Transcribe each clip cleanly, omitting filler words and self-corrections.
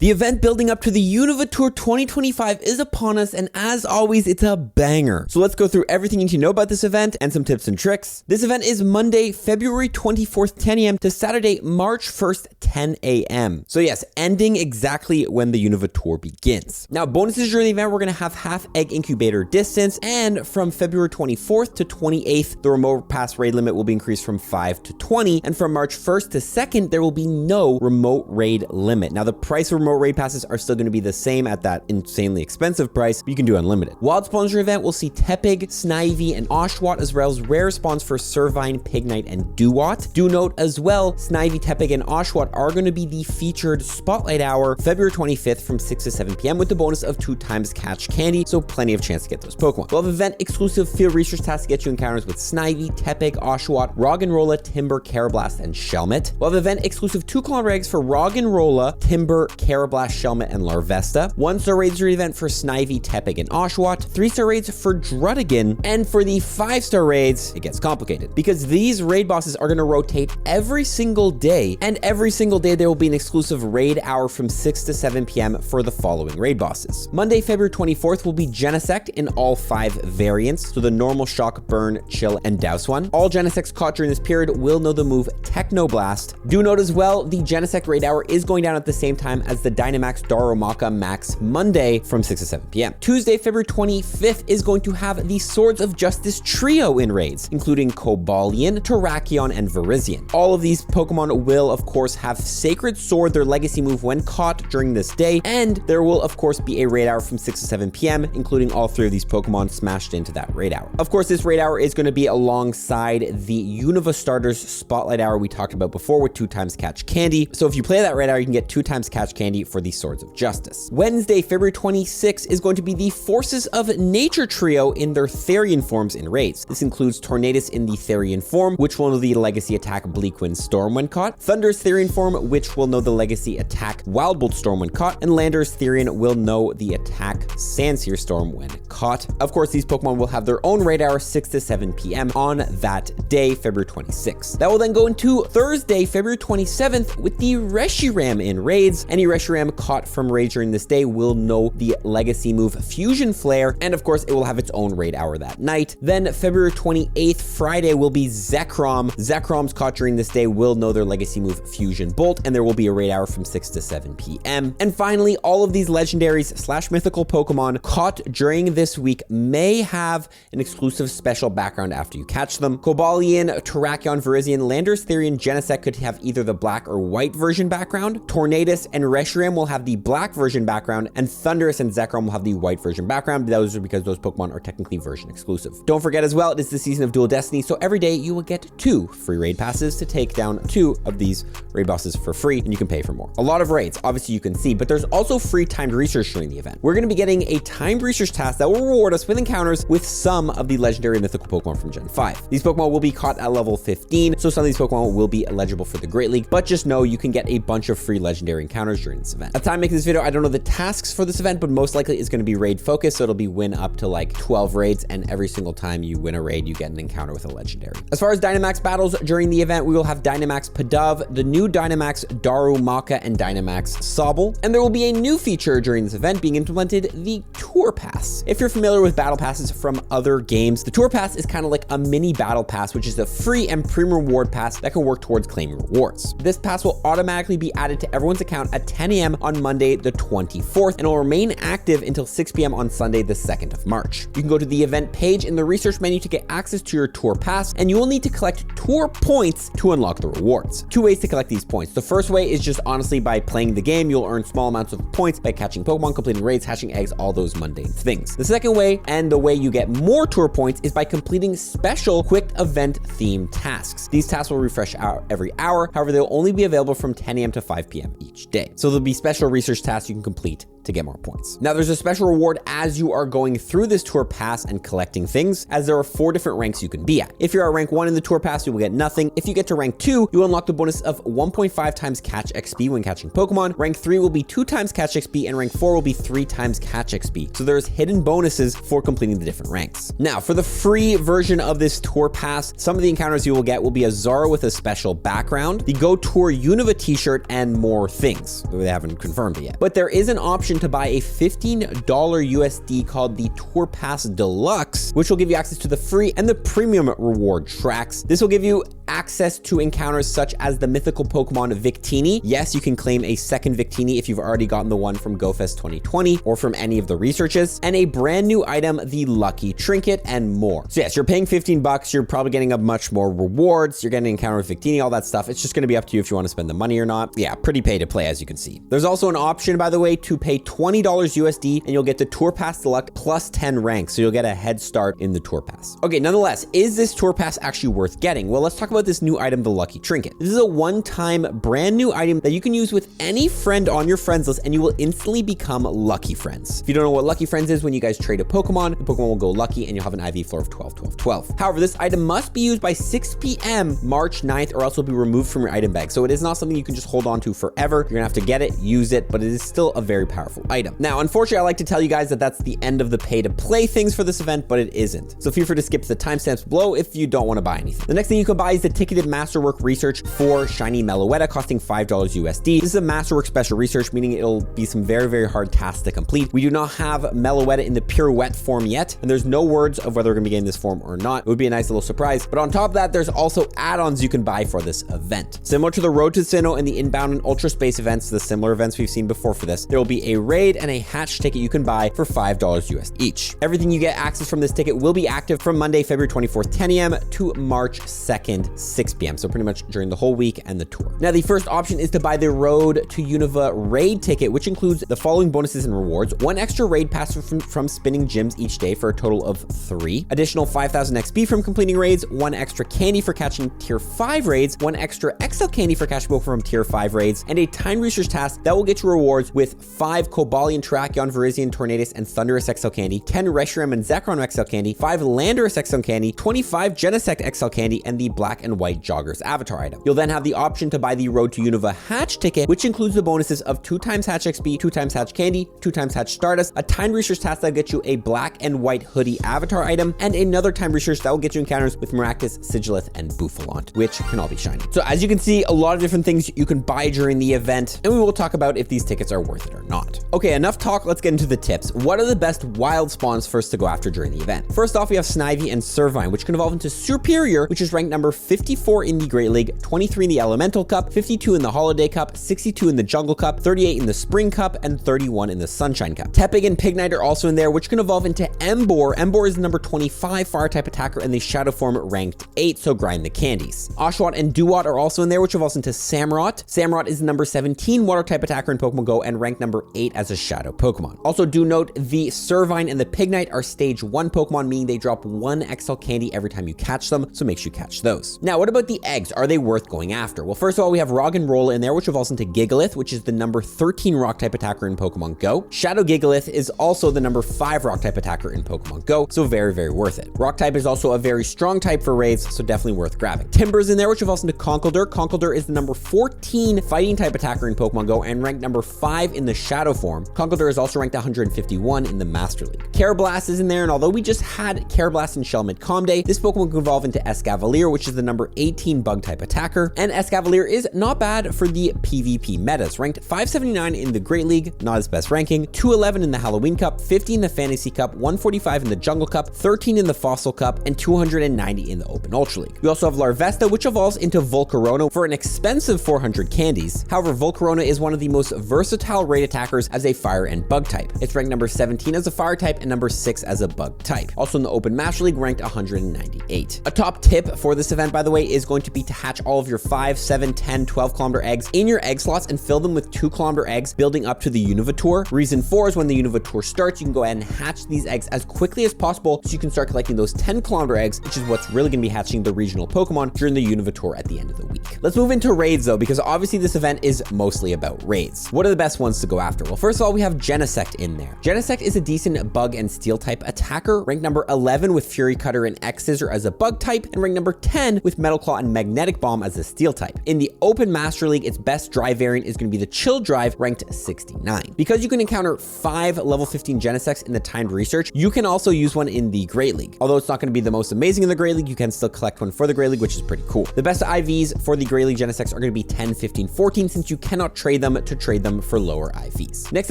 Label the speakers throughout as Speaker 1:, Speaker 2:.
Speaker 1: The event building up to the Unova Tour 2025 is upon us, and as always, it's a banger. So let's go through everything you need to know about this event and some tips and tricks. This event is Monday, February 24th, 10 a.m. to Saturday, March 1st, 10 a.m. So yes, ending exactly when the Unova Tour begins. Now, bonuses during the event, we're going to have half egg incubator distance, and from February 24th to 28th, the remote pass raid limit will be increased from 5 to 20, and from March 1st to 2nd, there will be no remote raid limit. Now, the price of remote raid passes are still going to be the same at that insanely expensive price, but you can do unlimited. Wild spawns during the event, we'll see Tepig, Snivy, and Oshawott, as well as rare spawns for Servine, Pignite, and Duwat. Do note as well, Snivy, Tepig, and Oshawott are going to be the featured spotlight hour February 25th from 6 to 7 p.m. with the bonus of 2x catch candy, so plenty of chance to get those Pokemon. We'll have event exclusive field research tasks to get you encounters with Snivy, Tepig, Oshawott, Roggenrola, Timber, Carablast, and Shelmet. We'll have event exclusive 2-color regs for Roggenrola, Timber, Carablast, Shelmet, and Larvesta. 1-star raids during the event for Snivy, Tepig, and Oshawott. 3-star raids for Druddigan. And for the 5-star raids, it gets complicated because these raid bosses are going to rotate every single day, and every single day there will be an exclusive raid hour from 6 to 7 p.m. for the following raid bosses. Monday, February 24th will be Genesect in all 5 variants, so the normal, shock, burn, chill, and douse one. All Genesects caught during this period will know the move Technoblast. Do note as well, the Genesect raid hour is going down at the same time as the Dynamax Darumaka Max Monday from 6 to 7 p.m. Tuesday, February 25th is going to have the Swords of Justice trio in raids, including Cobalion, Terrakion, and Virizion. All of these Pokemon will, of course, have Sacred Sword, their legacy move, when caught during this day, and there will, of course, be a raid hour from 6 to 7 p.m., including all 3 of these Pokemon smashed into that raid hour. Of course, this raid hour is going to be alongside the Unova Starters Spotlight Hour we talked about before with 2x catch candy. So if you play that raid hour, you can get 2x catch candy for the Swords of Justice. Wednesday, February 26th is going to be the Forces of Nature trio in their Therian forms in raids. This includes Tornadus in the Therian form, which will know the legacy attack Bleakwind Storm when caught, Thunder's Therian form, which will know the legacy attack Wild Bolt Storm when caught, and Lander's Therian will know the attack Sandseer Storm when caught. Of course, these Pokemon will have their own raid hour 6 to 7 p.m. on that day, February 26th. That will then go into Thursday, February 27th with the Reshiram in raids. Any Reshiram caught from raids during this day will know the legacy move Fusion Flare, and of course it will have its own raid hour that night. Then February 28th, Friday, will be Zekrom. Zekroms caught during this day will know their legacy move Fusion Bolt, and there will be a raid hour from 6 to 7 p.m. And finally, all of these legendaries / mythical Pokemon caught during this week may have an exclusive special background after you catch them. Cobalion, Terrakion, Virizion, Landorus, Therian, Genesect could have either the black or white version background. Tornadus and Reshiram will have the black version background, and Thunderous and Zekrom will have the white version background. Those are because those Pokemon are technically version exclusive. Don't forget as well, it is the season of Dual Destiny, so every day you will get 2 free raid passes to take down 2 of these raid bosses for free, and you can pay for more. A lot of raids, obviously you can see, but there's also free timed research during the event. We're going to be getting a timed research task that will reward us with encounters with some of the legendary mythical Pokemon from Gen 5. These Pokemon will be caught at level 15, so some of these Pokemon will be eligible for the Great League, but just know you can get a bunch of free legendary encounters during this event. At the time of making this video, I don't know the tasks for this event, but most likely it's going to be raid focused, so it'll be win up to like 12 raids, and every single time you win a raid, you get an encounter with a legendary. As far as Dynamax battles during the event, we will have Dynamax Pidove, the new Dynamax Darumaka, and Dynamax Sobble, and there will be a new feature during this event being implemented, the Tour Pass. If you're familiar with battle passes from other games, the Tour Pass is kind of like a mini battle pass, which is a free and premium reward pass that can work towards claiming rewards. This pass will automatically be added to everyone's account at 10 a.m. on Monday the 24th, and will remain active until 6 p.m. on Sunday the 2nd of March. You can go to the event page in the research menu to get access to your Tour Pass, and you will need to collect Tour points to unlock the rewards. 2 ways to collect these points. The first way is just honestly by playing the game. You'll earn small amounts of points by catching Pokemon, completing raids, hatching eggs, all those mundane things. The second way, and the way you get more Tour points, is by completing special quick event themed tasks. These tasks will refresh every hour. However, they'll only be available from 10 a.m. to 5 p.m. each day. So there'll be special research tasks you can complete to get more points. Now there's a special reward as you are going through this tour pass and collecting things, as there are 4 different ranks you can be at. If you're at rank 1 in the tour pass, you will get nothing. If you get to rank 2, you unlock the bonus of 1.5 times catch XP when catching Pokemon. Rank 3 will be 2 times catch XP, and rank 4 will be 3 times catch XP. So there's hidden bonuses for completing the different ranks. Now for the free version of this tour pass, some of the encounters you will get will be a Zara with a special background, the Go Tour Unova t-shirt, and more things. They haven't confirmed it yet. But there is an option to buy a $15 USD called the Tour Pass Deluxe, which will give you access to the free and the premium reward tracks. This will give you access to encounters such as the mythical Pokemon Victini. Yes, you can claim a second Victini if you've already gotten the one from GoFest 2020 or from any of the researches, and a brand new item, the Lucky Trinket, and more. So yes, you're paying 15 bucks. You're probably getting a much more rewards. You're getting an encounter with Victini, all that stuff. It's just going to be up to you if you want to spend the money or not. Yeah, pretty pay to play, as you can see. There's also an option, by the way, to pay $20 USD and you'll get the Tour Pass Deluxe plus 10 ranks. So you'll get a head start in the Tour Pass. Okay, nonetheless, is this Tour Pass actually worth getting? Well, let's talk about this new item, the Lucky Trinket. This is a one-time brand new item that you can use with any friend on your friends list and you will instantly become lucky friends. If you don't know what lucky friends is, when you guys trade a Pokemon, the Pokemon will go lucky and you'll have an IV floor of 12, 12, 12. However, this item must be used by 6 p.m. March 9th or else it will be removed from your item bag. So it is not something you can just hold on to forever. You're gonna have to get it, use it, but it is still a very powerful item. Now, unfortunately, I like to tell you guys that that's the end of the pay to play things for this event, but it isn't. So feel free to skip to the timestamps below if you don't want to buy anything. The next thing you can buy is the ticketed Masterwork Research for Shiny Meloetta, costing $5 USD. This is a Masterwork special research, meaning it'll be some very, very hard tasks to complete. We do not have Meloetta in the pirouette form yet, and there's no words of whether we're gonna be getting this form or not. It would be a nice little surprise. But on top of that, there's also add-ons you can buy for this event. Similar to the Road to Sinnoh and the Inbound and Ultra Space events, the similar events we've seen before for this, there will be a raid and a hatch ticket you can buy for $5 US each. Everything you get access from this ticket will be active from Monday, February 24th, 10 a.m. to March 2nd, 6 p.m. So pretty much during the whole week and the tour. Now, the first option is to buy the Road to Unova raid ticket, which includes the following bonuses and rewards: 1 extra raid pass from spinning gyms each day for a total of 3, additional 5,000 XP from completing raids, 1 extra candy for catching tier 5 raids, 1 extra XL candy for catching Pokemon from tier 5 raids, and a time research task that will get you rewards with 5 Cobalion, Terrakion, Virizion, Tornadus, and Thundurus XL candy, 10 Reshiram and Zekrom XL candy, 5 Landorus XL candy, 25 Genesect XL candy, and the Black and White Joggers avatar item. You'll then have the option to buy the Road to Unova hatch ticket, which includes the bonuses of 2 times hatch XP, 2 times hatch candy, 2 times hatch Stardust, a time research task that will get you a Black and White hoodie avatar item, and another time research that will get you encounters with Maractus, Sigilith, and Bouffalont, which can all be shiny. So as you can see, a lot of different things you can buy during the event, and we will talk about if these tickets are worth it or not. Okay, enough talk, let's get into the tips. What are the best wild spawns for us to go after during the event? First off, we have Snivy and Servine, which can evolve into Superior, which is ranked number 54 in the Great League, 23 in the Elemental Cup, 52 in the Holiday Cup, 62 in the Jungle Cup, 38 in the Spring Cup, and 31 in the Sunshine Cup. Tepig and Pignite are also in there, which can evolve into Emboar. Emboar is the number 25 fire type attacker in the Shadow form, ranked 8, so grind the candies. Oshawott and Duat are also in there, which evolves into Samurott. Samurott is the number 17 water type attacker in Pokemon Go and ranked number 8 as a Shadow Pokemon. Also do note the Servine and the Pignite are stage 1 Pokemon, meaning they drop 1 XL candy every time you catch them, so make sure you catch those. Now, what about the eggs? Are they worth going after? Well, first of all, we have Roggenrola in there, which evolves into Gigalith, which is the number 13 rock type attacker in Pokemon Go. Shadow Gigalith is also the number 5 rock type attacker in Pokemon Go, so very, very worth it. Rock type is also a very strong type for raids, so definitely worth grabbing. Timbur's in there, which evolves into Conkeldurr. Conkeldurr is the number 14 fighting type attacker in Pokemon Go and ranked number 5 in the Shadow form. Conkeldurr is also ranked 151 in the Master League. Carablast is in there, and although we just had Carablast in Shell mid-com day, this Pokemon can evolve into Escavalier, which is the number 18 bug type attacker, and Escavalier is not bad for the PvP metas, ranked 579 in the Great League, not his best ranking, 211 in the Halloween Cup, 50 in the Fantasy Cup, 145 in the Jungle Cup, 13 in the Fossil Cup, and 290 in the Open Ultra League. We also have Larvesta, which evolves into Volcarona for an expensive 400 candies. However, Volcarona is one of the most versatile raid attackers as a fire and bug type. It's ranked number 17 as a fire type and number 6 as a bug type. Also in the Open Master League, ranked 198. A top tip for this event, by by the way, is going to be to hatch all of your 5, 7, 10, 12 kilometer eggs in your egg slots and fill them with 2 kilometer eggs, building up to the Unova Tour. Reason 4 is when the Unova Tour starts, you can go ahead and hatch these eggs as quickly as possible so you can start collecting those 10 kilometer eggs, which is what's really going to be hatching the regional Pokemon during the Unova Tour at the end of the week. Let's move into raids though, because obviously this event is mostly about raids. What are the best ones to go after? Well, first of all, we have Genesect in there. Genesect is a decent bug and steel type attacker, ranked number 11 with Fury Cutter and X Scissor as a bug type, and ranked number 10 with Metal Claw and Magnetic Bomb as a steel type. In the Open Master League, its best drive variant is going to be the Chill Drive, ranked 69. Because you can encounter 5 level 15 Genesects in the timed research, you can also use one in the Great League. Although it's not going to be the most amazing in the Great League, you can still collect one for the Great League, which is pretty cool. The best IVs for the Great League Genesects are going to be 10, 15, 14, since you cannot trade them for lower IVs. Next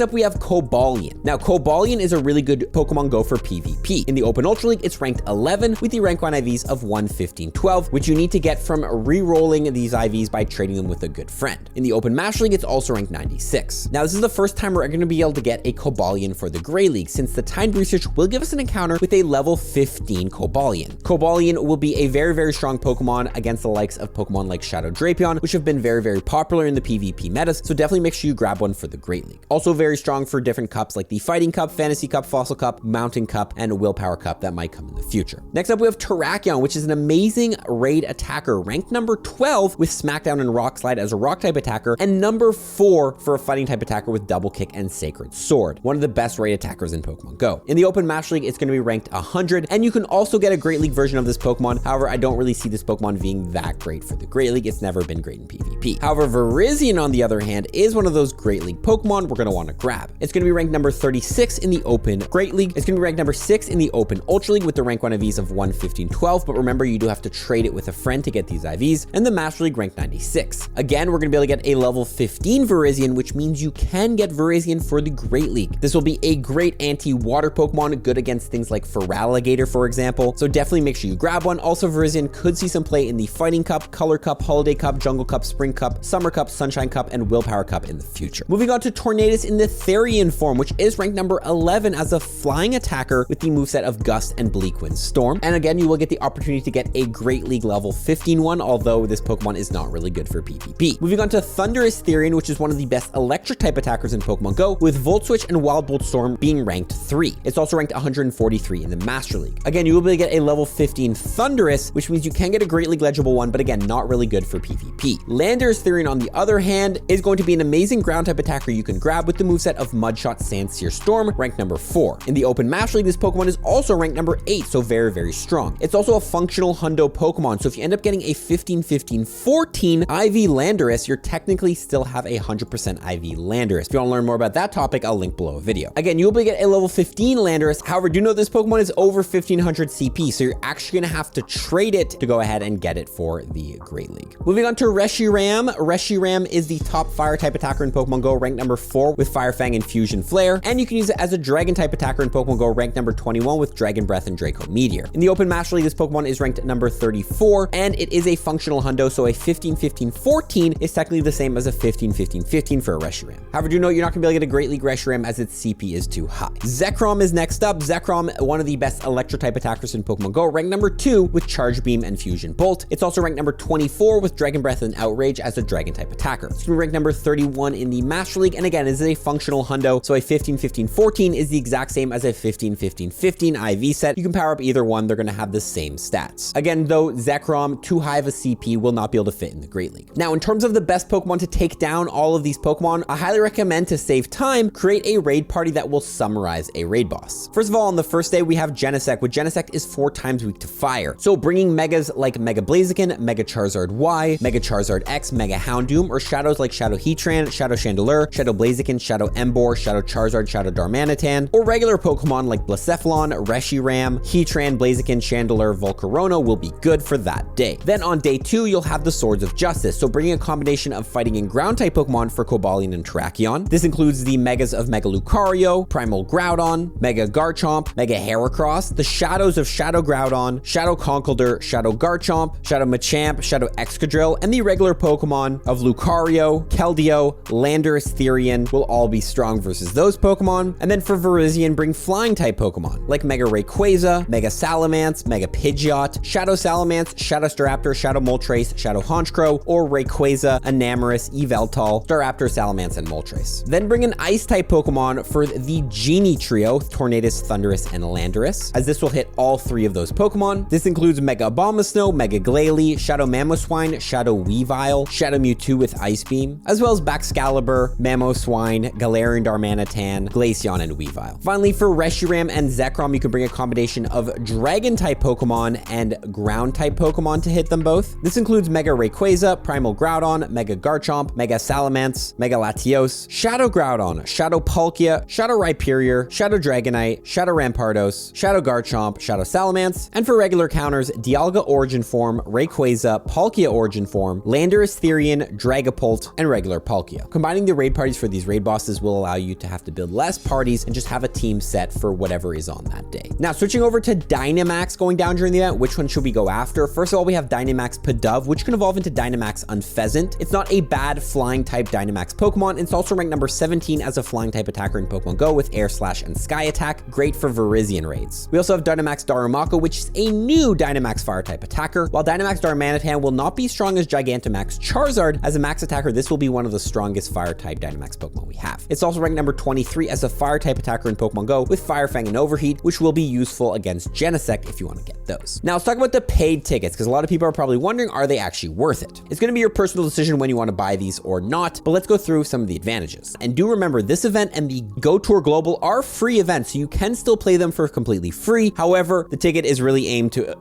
Speaker 1: up, we have Cobalion. Now, Cobalion is a really good Pokemon Go for PvP. In the Open Ultra League, it's ranked 11 with the rank 1 IVs of 1, 15, 12, which you need to get from re-rolling these IVs by trading them with a good friend. In the Open Master League, it's also ranked 96. Now, this is the first time we're going to be able to get a Cobalion for the Grey League, since the timed research will give us an encounter with a level 15 Cobalion. Cobalion will be a very, very strong Pokemon against the likes of Pokemon like Shadow Drapion, which have been very, very popular in the PvP metas, so definitely make sure you grab one for the Great League. Also very strong for different cups like the Fighting Cup, Fantasy Cup, Fossil Cup, Mountain Cup, and Willpower Cup that might come in the future. Next up, we have Terrakion, which is an amazing raid attacker, ranked number 12 with Smackdown and Rock Slide as a rock type attacker, and number 4 for a fighting type attacker with Double Kick and Sacred Sword. One of the best raid attackers in Pokemon Go. In the Open Master League, it's going to be ranked 100, and you can also get a Great League version of this Pokemon. However, I don't really see this Pokemon being that great for the Great League. It's never been great in PvP. However, Virizion, on the other hand, is one of those Great League Pokemon we're going to want to grab. It's going to be ranked number 36 in the Open Great League. It's going to be ranked number 6 in the Open Ultra League with the rank 1 IVs of 1, 15, 12, but remember, you do have to trade it with a friend to get these IVs, and the Master League ranked 96. Again, we're going to be able to get a level 15 Virizion, which means you can get Virizion for the Great League. This will be a great anti-water Pokemon, good against things like Feraligatr, for example, so definitely make sure you grab one. Also, Virizion could see some play in the Fighting Cup, Color Cup, Holiday Cup, Jungle Cup, Spring Cup, Summer Cup, Sunshine Cup, and Willpower Cup in the future. Moving on to Tornadus in the Therian form, which is ranked number 11 as a flying attacker with the moveset of Gust and Bleak Wind Storm. And again, you will get the opportunity to get a Great League level 15 one, although this Pokemon is not really good for PvP. Moving on to Thundurus Therian, which is one of the best electric type attackers in Pokemon Go, with Volt Switch and Wild Bolt Storm being ranked 3. It's also ranked 143 in the Master League. Again, you will be able to get a level 15 Thundurus, which means you can get a Great League legible one, but again, not really good for PvP. Landorus Therian, on the other hand, is going to be an amazing ground type attacker you can grab with the moveset of Mudshot, Sandsear Storm, ranked number 4. In the Open Master League, this Pokemon is also ranked number 8, so very, very strong. It's also a functional Hundo Pokemon, so if you end up getting a 15, 15, 14 IV Landorus, you're technically still have a 100% IV Landorus. If you want to learn more about that topic, I'll link below a video. Again, you'll be able to get a level 15 Landorus. However, do know this Pokemon is over 1500 CP, so you're actually going to have to trade it to go ahead and get it for the Great League. Moving on to Reshiram. Reshiram is the top fire type attacker in Pokemon Go, ranked number 4 with Fire Fang and Fusion Flare, and you can use it as a dragon type attacker in Pokemon Go, ranked number 21 with Dragon Breath and Draco Meteor. In the Open Master League, this Pokemon is ranked number 34, and it is a functional Hundo, so a 15, 15, 14 is technically the same as a 15, 15, 15 for a Reshiram. However, do note you're not going to be able to get a Great League Reshiram as its CP is too high. Zekrom is next up. Zekrom, one of the best electro type attackers in Pokemon Go, ranked number 2 with Charge Beam and Fusion Bolt. It's also ranked number 24 with Dragon Breath and Outrage as a dragon type attacker. It's going to be ranked number 31 in the Master League, and again, this is a functional Hundo, so a 15, 15, 14 is the exact same as a 15, 15, 15 IV set. You can power up either one, they're going to have the same stats. Again, though, Zekrom, too high of a CP, will not be able to fit in the Great League. Now, in terms of the best Pokemon to take down all of these Pokemon, I highly recommend, to save time, create a raid party that will summarize a raid boss. First of all, on the first day, we have Genesect, which Genesect is 4 times weak to fire. So bringing Megas like Mega Blaziken, Mega Charizard Y, Mega Charizard X, Mega Houndoom, or Shadows like Shadow Heatran, Shadow Chandelure, Shadow Blaziken, Shadow Emboar, Shadow Charizard, Shadow Darmanitan, or regular Pokemon like Blacephalon, Reshiram, Heatran, Blaziken, Chandelure, Volcarona will be good for that day. Then on day 2, you'll have the Swords of Justice, so bringing a combination of fighting and ground type Pokemon for Cobalion and Terrakion. This includes the Megas of Mega Lucario, Primal Groudon, Mega Garchomp, Mega Heracross, the Shadows of Shadow Groudon, Shadow Conkeldurr, Shadow Garchomp, Shadow Machamp, Shadow Excadrill, and the regular Pokemon of Lucario, Keldeo, Landorus Therian will all be strong versus those Pokemon. And then for Virizion, bring flying type Pokemon like Mega Rayquaza, Mega Salamence, Mega Pidgeot, Shadow Salamence, Shadow Staraptor, Shadow Moltres, Shadow Honchkrow, or Rayquaza, Enamorus, Yveltal, Staraptor, Salamence, and Moltres. Then bring an Ice-type Pokemon for the Genie Trio, Tornadus, Thundurus, and Landorus, as this will hit all 3 of those Pokemon. This includes Mega Abomasnow, Mega Glalie, Shadow Mamoswine, Shadow Weavile, Shadow Mewtwo with Ice Beam, as well as Baxcalibur, Mamoswine, Galarian Darmanitan, Glaceon, and Weavile. Finally, for Reshiram and Zekrom, you can bring a combination of Dragon-type Pokemon and Ground-type Pokemon to hit them both. This includes Mega Rayquaza, Primal Groudon, Mega Garchomp, Mega Salamence, Mega Latios, Shadow Groudon, Shadow Palkia, Shadow Rhyperior, Shadow Dragonite, Shadow Rampardos, Shadow Garchomp, Shadow Salamence, and for regular counters, Dialga Origin Form, Rayquaza, Palkia Origin Form, Landorus Therian, Dragapult, and regular Palkia. Combining the raid parties for these raid bosses will allow you to have to build less parties and just have a team set for whatever is on that day. Now, switching over to Dynamax going down during the event, which one should we go after? First of all, we have Dynamax Pidove, which can evolve into Dynamax Unpheasant. It's not a bad flying type Dynamax Pokemon. It's also ranked number 17 as a flying type attacker in Pokemon Go with Air Slash and Sky Attack. Great for Virizion raids. We also have Dynamax Darumaka, which is a new Dynamax fire type attacker. While Dynamax Darmanitan will not be strong as Gigantamax Charizard, as a max attacker, this will be one of the strongest fire type Dynamax Pokemon we have. It's also ranked number 23 as a fire type attacker in Pokemon Go with Fire Fang and Overheat, which will be useful against Genesect if you want to get those. Now let's talk about the paid tickets, because a lot of people are probably wondering, are they actually worth it? It's going to be your personal decision when you want to buy these or not, but let's go through some of the advantages. And do remember, this event and the Go Tour Global are free events, so you can still play them for completely free. However, the ticket is really aimed to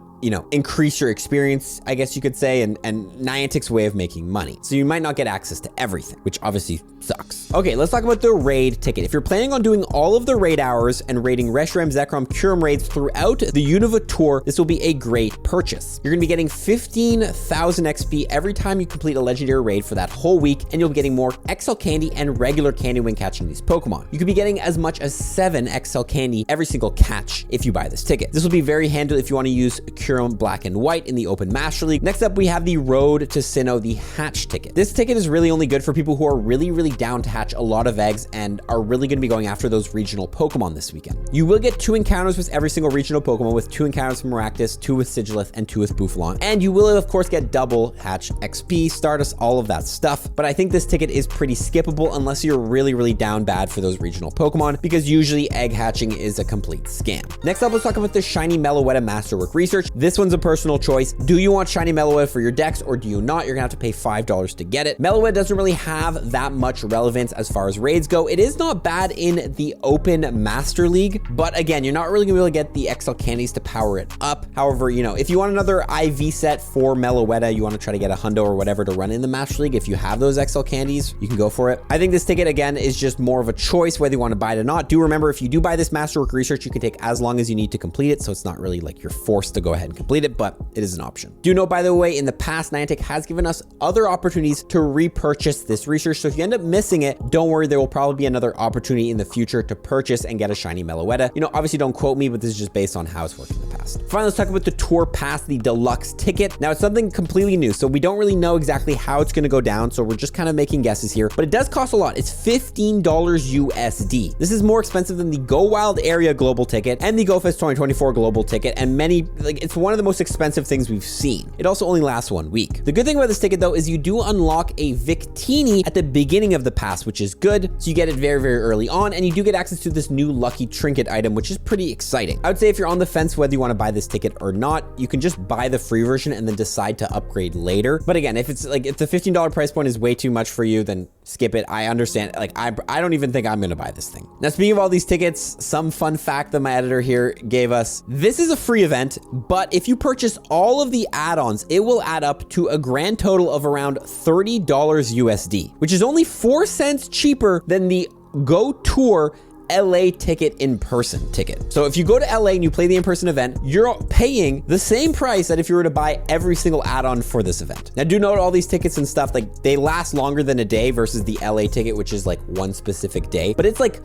Speaker 1: increase your experience, I guess you could say, and Niantic's way of making money. So you might not get access to everything, which obviously sucks. Okay, let's talk about the raid ticket. If you're planning on doing all of the raid hours and raiding Reshiram, Zekrom, Kyurem raids throughout the Unova tour, this will be a great purchase. You're gonna be getting 15,000 XP every time you complete a legendary raid for that whole week, and you'll be getting more XL candy and regular candy when catching these Pokemon. You could be getting as much as 7 XL candy every single catch if you buy this ticket. This will be very handy if you want to use Kyurem Black and White in the Open Master League. Next up, we have the Road to Sinnoh, the Hatch ticket. This ticket is really only good for people who are really down to hatch a lot of eggs and are really going to be going after those regional Pokemon this weekend. You will get 2 encounters with every single regional Pokemon, with 2 encounters from Maractus, 2 with Sigilith, and 2 with Bouffalant. And you will, of course, get double hatch XP, Stardust, all of that stuff. But I think this ticket is pretty skippable unless you're really down bad for those regional Pokemon, because usually egg hatching is a complete scam. Next up, let's talk about the Shiny Meloetta Masterwork Research. This one's a personal choice. Do you want Shiny Meloetta for your decks, or do you not? You're gonna have to pay $5 to get it. Meloetta doesn't really have that much relevance as far as raids go. It is not bad in the Open Master League, but again, you're not really gonna be able to get the XL candies to power it up. However, if you want another IV set for Meloetta, you want to try to get a hundo or whatever to run in the Master League, if you have those XL candies, you can go for it. I think this ticket, again, is just more of a choice whether you want to buy it or not. Do remember, if you do buy this Masterwork Research, you can take as long as you need to complete it, so it's not really like you're forced to go ahead and complete it, but it is an option. Do note, by the way, in the past, Niantic has given us other opportunities to repurchase this research, so if you end up missing it, don't worry, there will probably be another opportunity in the future to purchase and get a Shiny Meloetta. Obviously don't quote me, but this is just based on how it's worked in the past. Finally, let's talk about the Tour Pass, the Deluxe ticket. Now, it's something completely new, so we don't really know exactly how it's going to go down, so we're just kind of making guesses here, but it does cost a lot. It's $15 USD. This is more expensive than the Go Wild Area Global ticket and the GoFest 2024 Global ticket, and it's one of the most expensive things we've seen. It also only lasts 1 week. The good thing about this ticket, though, is you do unlock a Victini at the beginning of the pass, which is good, so you get it very early on, and you do get access to this new lucky trinket item, which is pretty exciting. I would say if you're on the fence whether you want to buy this ticket or not, you can just buy the free version and then decide to upgrade later. But again, if the $15 price point is way too much for you, then skip it. I understand. I don't even think I'm going to buy this thing. Now, speaking of all these tickets, some fun fact that my editor here gave us. This is a free event, but if you purchase all of the add-ons, it will add up to a grand total of around $30 USD, which is only 4 cents cheaper than the Go Tour LA ticket in-person ticket. So if you go to LA and you play the in-person event, you're paying the same price that if you were to buy every single add-on for this event. Now, do note all these tickets and stuff, they last longer than a day versus the LA ticket, which is like one specific day, but it's like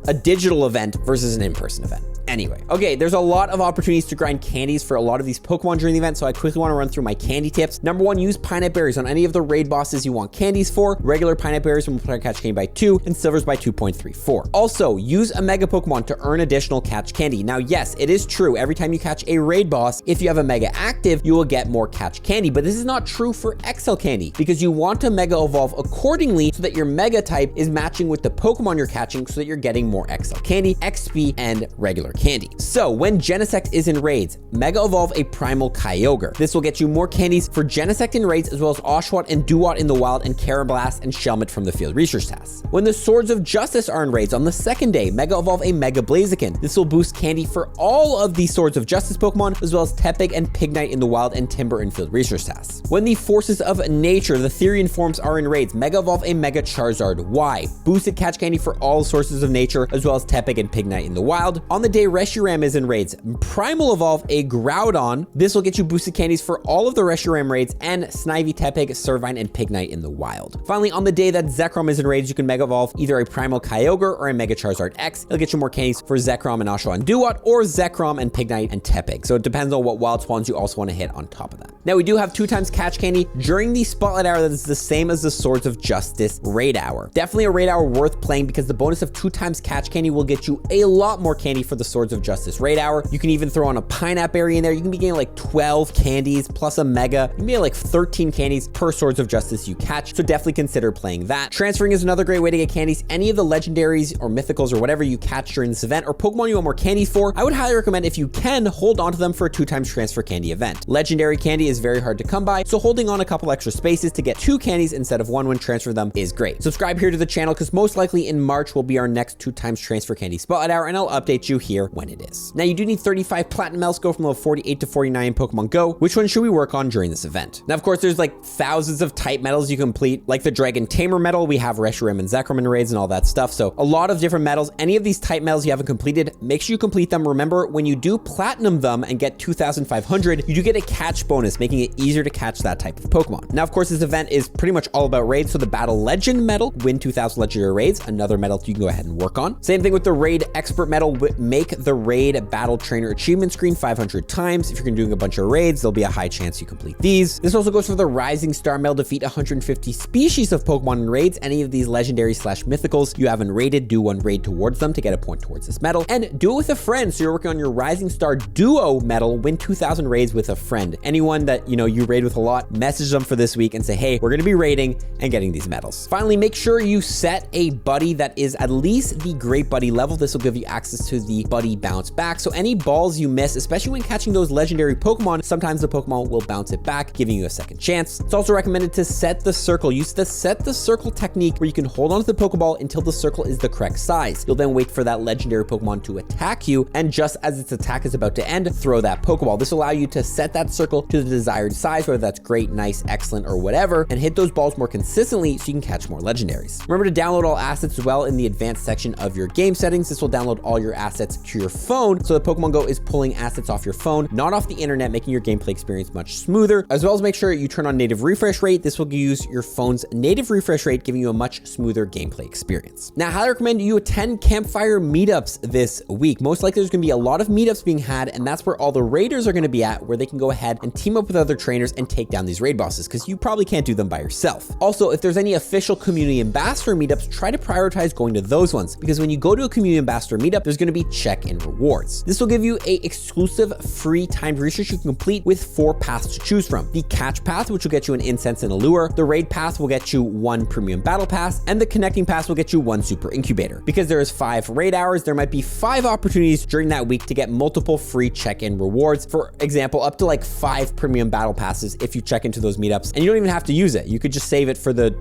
Speaker 1: a digital event versus an in-person event. Anyway, okay, there's a lot of opportunities to grind candies for a lot of these Pokemon during the event, so I quickly want to run through my candy tips. Number 1, use Pineapple Berries on any of the raid bosses you want candies for. Regular Pineapple Berries will multiply catch candy by 2 and silvers by 2.34. Also, use a Mega Pokemon to earn additional catch candy. Now, yes, it is true. Every time you catch a raid boss, if you have a Mega active, you will get more catch candy, but this is not true for XL candy because you want to Mega Evolve accordingly so that your Mega type is matching with the Pokemon you're catching so that you're getting more XL candy, XP, and regular candy. So when Genesect is in raids, Mega Evolve a Primal Kyogre. This will get you more candies for Genesect in raids as well as Oshawott and Duat in the wild and Carablast and Shelmet from the field research tasks. When the Swords of Justice are in raids on the second day, Mega Evolve a Mega Blaziken. This will boost candy for all of the Swords of Justice Pokemon as well as Tepig and Pignite in the wild and Timber in field research tasks. When the Forces of Nature, the Therian forms are in raids, Mega Evolve a Mega Charizard. Why? Boosted catch candy for all Sources of Nature as well as Tepig and Pignite in the wild. On the day Reshiram is in raids, Primal Evolve a Groudon. This will get you boosted candies for all of the Reshiram raids and Snivy, Tepig, Servine, and Pignite in the wild. Finally, on the day that Zekrom is in raids, you can Mega Evolve either a Primal Kyogre or a Mega Charizard X. It'll get you more candies for Zekrom and Oshawott and Duat or Zekrom and Pignite and Tepig. So it depends on what wild spawns you also want to hit on top of that. Now we do have 2 times catch candy during the Spotlight Hour that is the same as the Swords of Justice raid hour. Definitely a raid hour worth playing because the bonus of 2 times catch candy will get you a lot more candy for the Swords of Justice raid hour. You can even throw on a Pineapple Berry in there. You can be getting like 12 candies plus a Mega. You can be getting like 13 candies per Swords of Justice you catch. So definitely consider playing that. Transferring is another great way to get candies. Any of the legendaries or mythicals or whatever you catch during this event or Pokemon you want more candies for, I would highly recommend if you can hold on to them for a 2 times transfer candy event. Legendary candy is very hard to come by, so holding on a couple extra spaces to get 2 candies instead of 1 when transfer them is great. Subscribe here to the channel because most likely in March will be our next 2 times transfer candy Spotlight Hour, and I'll update you here when it is. Now you do need 35 Platinum Medals, go from level 48 to 49 in Pokemon Go. Which one should we work on during this event? Now, of course, there's like thousands of type medals you complete, like the Dragon Tamer medal. We have Reshiram and Zekrom in raids and all that stuff. So a lot of different medals. Any of these type medals you haven't completed, make sure you complete them. Remember, when you do platinum them and get 2,500, you do get a catch bonus, making it easier to catch that type of Pokemon. Now, of course, this event is pretty much all about raids. So the Battle Legend medal, win 2,000 legendary raids, another medal you can go ahead and work on. Same thing with the Raid Expert medal, make the Raid Battle Trainer achievement screen 500 times. If you're doing a bunch of raids, there'll be a high chance you complete these. This also goes for the Rising Star medal, defeat 150 species of Pokemon in raids. Any of these legendary / mythicals you haven't raided, do 1 raid towards them to get a point towards this medal, and do it with a friend. So you're working on your Rising Star Duo medal, win 2,000 raids with a friend. Anyone that you raid with a lot, message them for this week and say, hey, we're going to be raiding and getting these medals. Finally, make sure you set a buddy that is at least the Great Buddy level. This will give you access to the Buddy Bounce Back. So any balls you miss, especially when catching those legendary Pokemon, sometimes the Pokemon will bounce it back, giving you a second chance. It's also recommended to set the circle. Use the set the circle technique where you can hold on to the Pokeball until the circle is the correct size. You'll then wait for that legendary Pokemon to attack you, and just as its attack is about to end, throw that Pokeball. This will allow you to set that circle to the desired size, whether that's great, nice, excellent, or whatever, and hit those balls more consistently so you can catch more legendaries. Remember to download all assets as well in the advanced section of your game settings. This will download all your assets to your phone, so the Pokemon Go is pulling assets off your phone, not off the internet, making your gameplay experience much smoother, as well as make sure you turn on native refresh rate. This will use your phone's native refresh rate, giving you a much smoother gameplay experience. Now, I highly recommend you attend campfire meetups this week. Most likely there's going to be a lot of meetups being had, and that's where all the raiders are going to be at, where they can go ahead and team up with other trainers and take down these raid bosses, because you probably can't do them by yourself. Also, if there's any official community ambassador meetups, try to prioritize going to those ones, because when you go to a community ambassador meetup, there's going to be check-in rewards. This will give you a exclusive free timed research you can complete with 4 paths to choose from. The catch path, which will get you an incense and a lure. The raid path will get you 1 premium battle pass, and the connecting pass will get you 1 super incubator. Because there is 5 raid hours, there might be 5 opportunities during that week to get multiple free check-in rewards. For example, up to like 5 premium battle passes if you check into those meetups, and you don't even have to use it. You could just save it for the,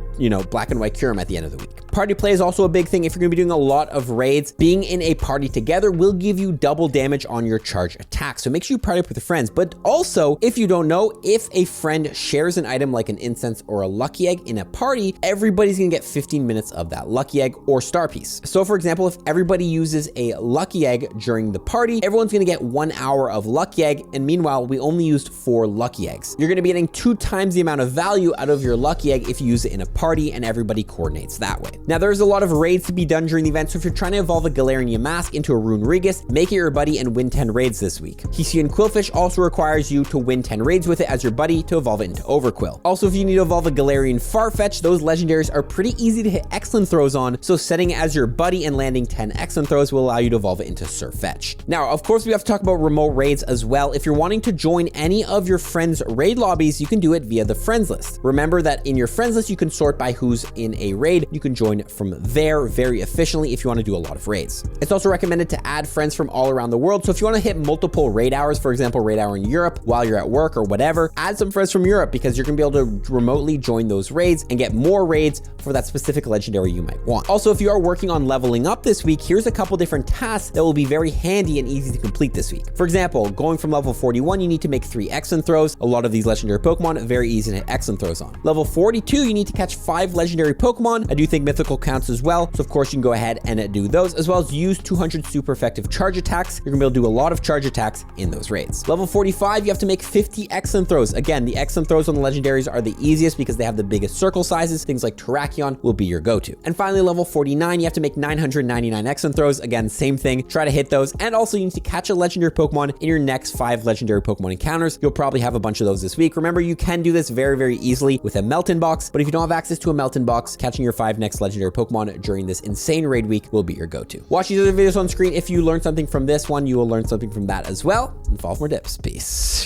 Speaker 1: black and white Kyurem at the end of the week. Party play is also a big thing. If you're going to be doing a lot of raids, being in a party together will give you double damage on your charge attack. So make sure you party up with your friends. But also, if you don't know, if a friend shares an item like an incense or a lucky egg in a party, everybody's going to get 15 minutes of that lucky egg or star piece. So for example, if everybody uses a lucky egg during the party, everyone's going to get 1 hour of lucky egg. And meanwhile, we only used 4 lucky eggs. You're going to be getting 2 times the amount of value out of your lucky egg if you use it in a party and everybody coordinates that way. Now, there's a lot of raids to be done during the event. So if you're trying to evolve a Galarian Yamask into a Rune Rodriguez, make it your buddy and win 10 raids this week. Hisuian Quillfish also requires you to win 10 raids with it as your buddy to evolve it into Overquill. Also, if you need to evolve a Galarian Farfetch, those legendaries are pretty easy to hit excellent throws on, so setting it as your buddy and landing 10 excellent throws will allow you to evolve it into Sirfetch'd. Now, of course, we have to talk about remote raids as well. If you're wanting to join any of your friends' raid lobbies, you can do it via the friends list. Remember that in your friends list, you can sort by who's in a raid. You can join from there very efficiently if you want to do a lot of raids. It's also recommended to add friends from all around the world. So if you want to hit multiple raid hours, for example, raid hour in Europe while you're at work or whatever, add some friends from Europe because you're going to be able to remotely join those raids and get more raids for that specific legendary you might want. Also, if you are working on leveling up this week, here's a couple different tasks that will be very handy and easy to complete this week. For example, going from level 41, you need to make 3 excellent throws. A lot of these legendary Pokemon, very easy to hit excellent throws on. Level 42, you need to catch 5 legendary Pokemon. I do think mythical counts as well. So of course you can go ahead and do those, as well as use 200 super effective charge attacks. You're gonna be able to do a lot of charge attacks in those raids. Level 45, you have to make 50 excellent throws. Again, the excellent throws on the legendaries are the easiest because they have the biggest circle sizes. Things like Terrakion will be your go-to. And finally, level 49, you have to make 999 excellent throws. Again, same thing, try to hit those. And also you need to catch a legendary Pokemon in your next 5 legendary Pokemon encounters. You'll probably have a bunch of those this week. Remember, you can do this very, very easily with a Melton box, but if you don't have access to a Melton box, catching your 5 next legendary Pokemon during this insane raid week will be your go-to. Watch these other videos on screen. If you learned something from this one, you will learn something from that as well. And follow for more tips. Peace.